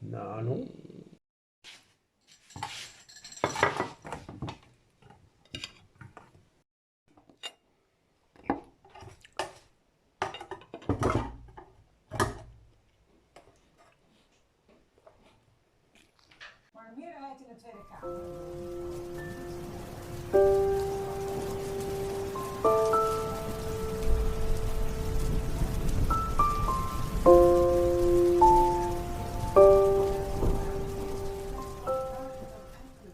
No. Maar meer rijdt in de Tweede Kamer.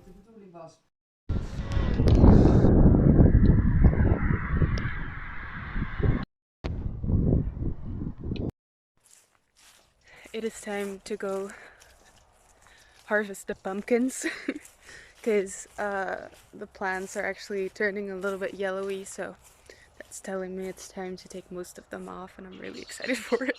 De bedoeling was. It is time to go harvest the pumpkins because the plants are actually turning a little bit yellowy, so that's telling me it's time to take most of them off, and I'm really excited for it.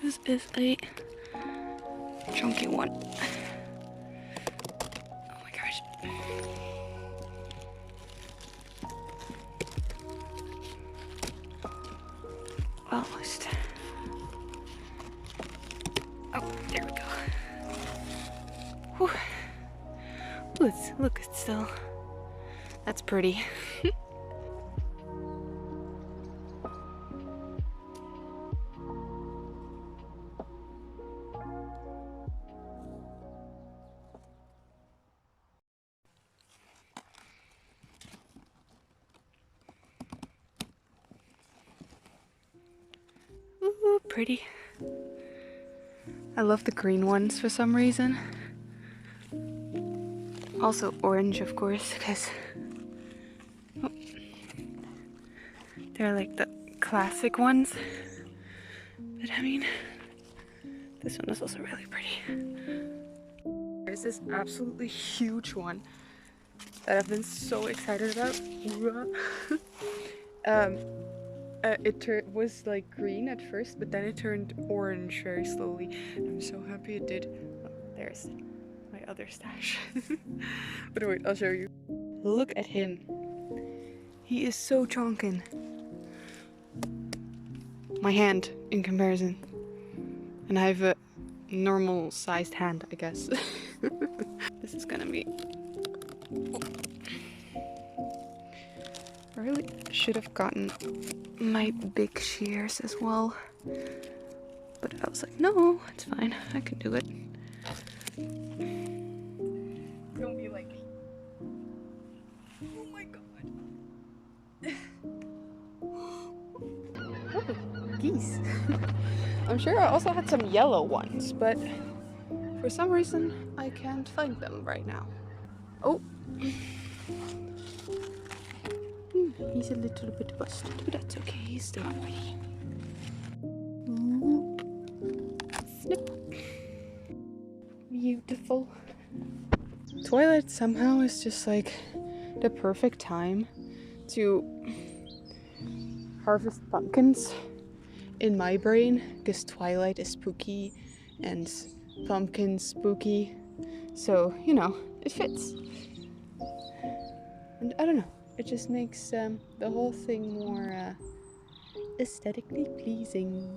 This is a chunky one. Oh my gosh. Almost. Oh, there we go. Whew. Look, it's still. That's pretty. Ooh, pretty. I love the green ones for some reason. Also orange, of course, because they're like the classic ones. But I mean, this one is also really pretty. There's this absolutely huge one that I've been so excited about. It was like green at first, but then it turned orange very slowly. I'm so happy it did. Oh, there's my other stash. But wait, I'll show you. Look at him. He is so chonkin. My hand in comparison. And I have a normal sized hand, I guess. This is gonna be... I really should have gotten my big shears as well. But I was like, no, it's fine. I can do it. Don't be like me. Oh my god. geese. I'm sure I also had some yellow ones, but for some reason I can't find them right now. Oh, he's a little bit busted, but that's okay, he's still pretty. Snip. Beautiful. Twilight somehow is just like the perfect time to harvest pumpkins in my brain, because Twilight is spooky and pumpkins spooky, so you know, it fits. And I don't know, it just makes the whole thing more aesthetically pleasing.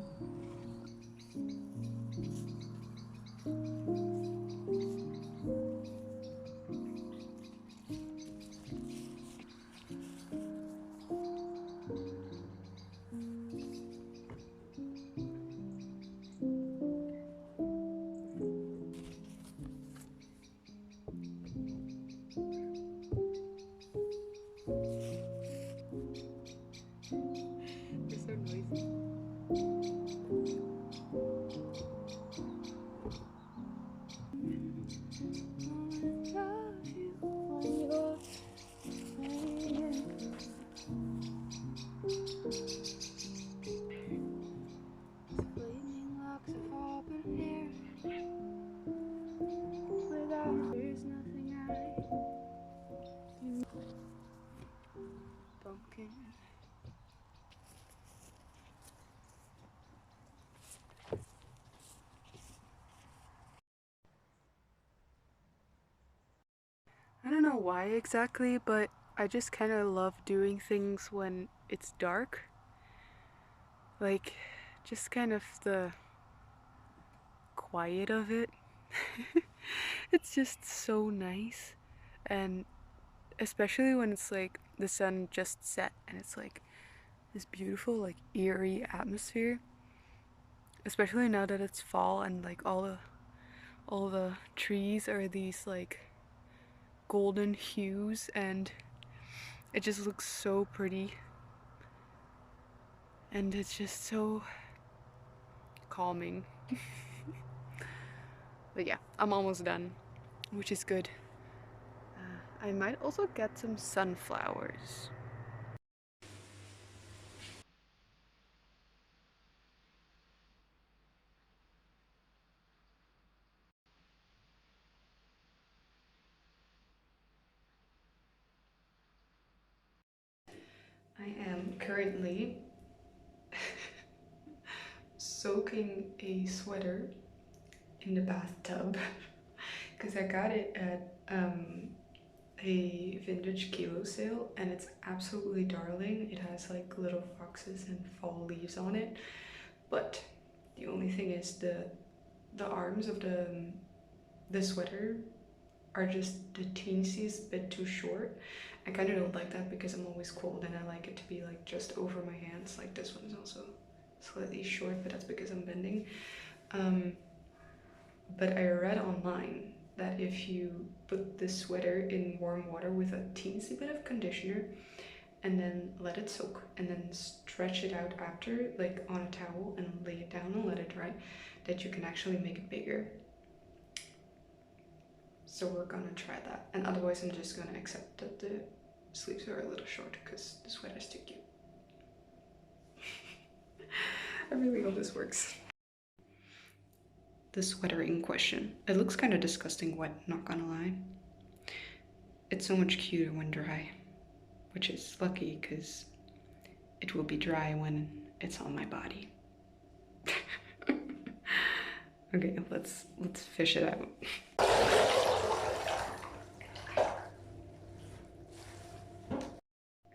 They're so noisy. Flaming locks of auburn hair. Without there's nothing I can. Pumpkin. I don't know why exactly, but I just kind of love doing things when it's dark. Like, just kind of the quiet of it. It's just so nice. And especially when it's like the sun just set and it's like this beautiful, like eerie atmosphere. Especially now that it's fall and like all the trees are these like golden hues, and it just looks so pretty. And it's just so calming. But yeah, I'm almost done, which is good. I might also get some sunflowers. I am currently soaking a sweater in the bathtub because I got it at a vintage kilo sale, and it's absolutely darling. It has like little foxes and fall leaves on it, but the only thing is the arms of the sweater are just the teensiest bit too short. I kind of don't like that because I'm always cold and I like it to be like just over my hands. Like this one's also slightly short, but that's because I'm bending. But I read online that if you put this sweater in warm water with a teensy bit of conditioner and then let it soak and then stretch it out after, like on a towel, and lay it down and let it dry, that you can actually make it bigger. So we're gonna try that, and otherwise I'm just gonna accept that the sleeves are a little short because the sweater's too cute. I really hope this works. The sweater in question. It looks kind of disgusting wet, not gonna lie. It's so much cuter when dry, which is lucky because it will be dry when it's on my body. Okay, let's fish it out.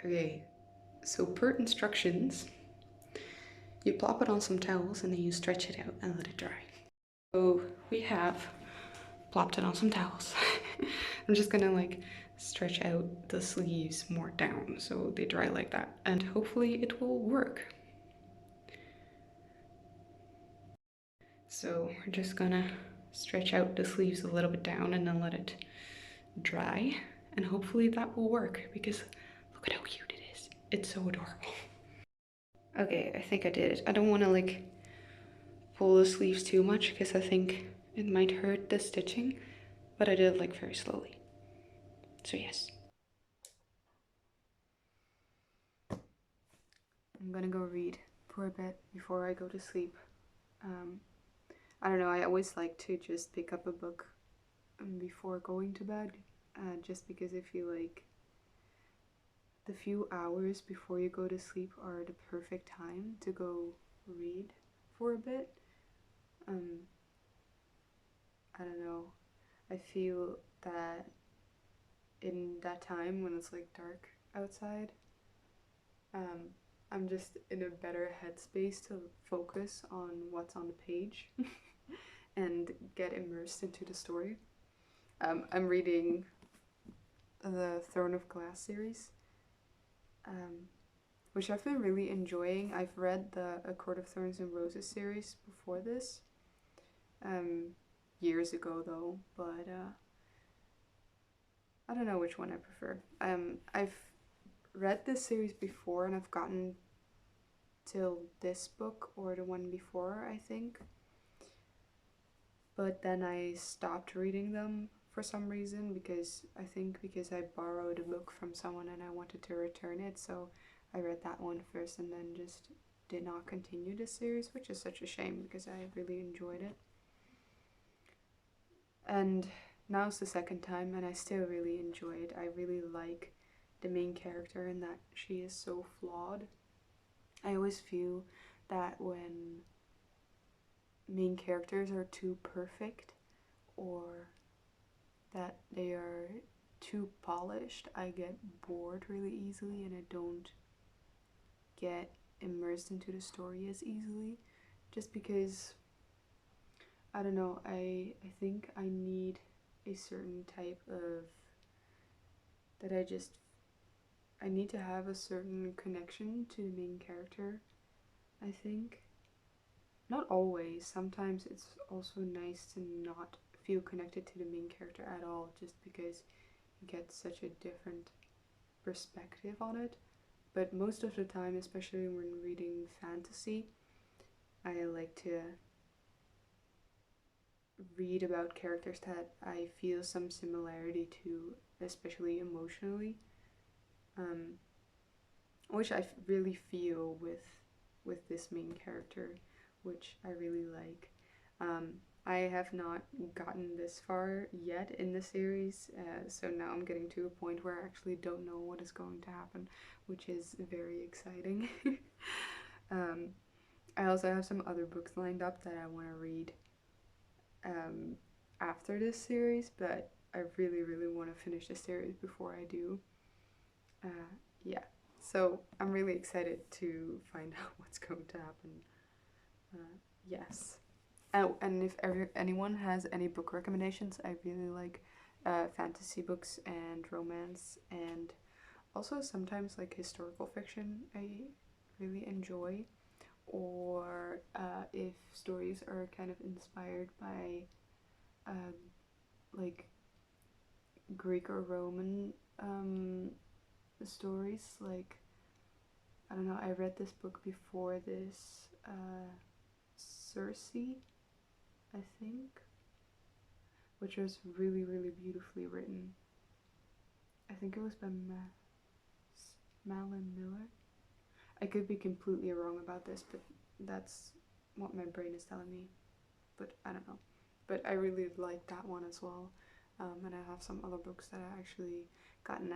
Okay, so per instructions, you plop it on some towels and then you stretch it out and let it dry. So we have plopped it on some towels. I'm just gonna like stretch out the sleeves more down so they dry like that, and hopefully it will work. So we're just gonna stretch out the sleeves a little bit down and then let it dry, and hopefully that will work because look at how cute it is. It's so adorable. Okay, I think I did it. I don't want to like pull the sleeves too much because I think it might hurt the stitching, but I did it like very slowly. So yes. I'm gonna go read for a bit before I go to sleep. I don't know, I always like to just pick up a book before going to bed, just because I feel like the few hours before you go to sleep are the perfect time to go read for a bit. I don't know, I feel that in that time when it's like dark outside, I'm just in a better headspace to focus on what's on the page and get immersed into the story. I'm reading the Throne of Glass series, which I've been really enjoying. I've read the A Court of Thorns and Roses series before this, years ago though, but I don't know which one I prefer. I've read this series before and I've gotten till this book or the one before, I think. But then I stopped reading them for some reason because I borrowed a book from someone and I wanted to return it, so I read that one first and then just did not continue the series, which is such a shame because I really enjoyed it. And now it's the second time and I still really enjoy it. I really like the main character and that she is so flawed. I always feel that when main characters are too perfect or that they are too polished, I get bored really easily and I don't get immersed into the story as easily, just because I don't know, I think I need a certain type of that I need to have a certain connection to the main character, I think. Not always, sometimes it's also nice to not feel connected to the main character at all, just because you get such a different perspective on it. But most of the time, especially when reading fantasy, I like to read about characters that I feel some similarity to, especially emotionally, which I really feel with this main character, which I really like. I have not gotten this far yet in the series, so now I'm getting to a point where I actually don't know what is going to happen, which is very exciting. I also have some other books lined up that I want to read after this series, but I really, really want to finish the series before I do. Yeah, so I'm really excited to find out what's going to happen. Yes. Oh, and if anyone has any book recommendations, I really like fantasy books and romance, and also sometimes like historical fiction I really enjoy, or if stories are kind of inspired by like Greek or Roman stories, like I don't know, I read this book before this, Circe, I think, which was really, really beautifully written. I think it was by Malin Miller. I could be completely wrong about this, but that's what my brain is telling me. But I don't know. But I really like that one as well. And I have some other books that I actually gotten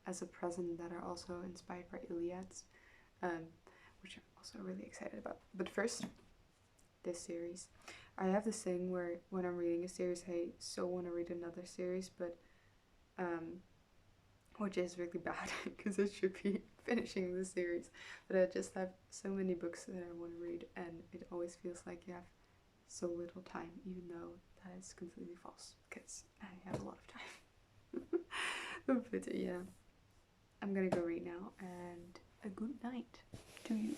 as a present that are also inspired by Iliads, which I'm also really excited about. But first, this series. I have this thing where when I'm reading a series, I so want to read another series, but which is really bad because I should be finishing the series. But I just have so many books that I want to read, and it always feels like you have so little time, even though that is completely false because I have a lot of time. But yeah, I'm gonna go read now, and a good night to you.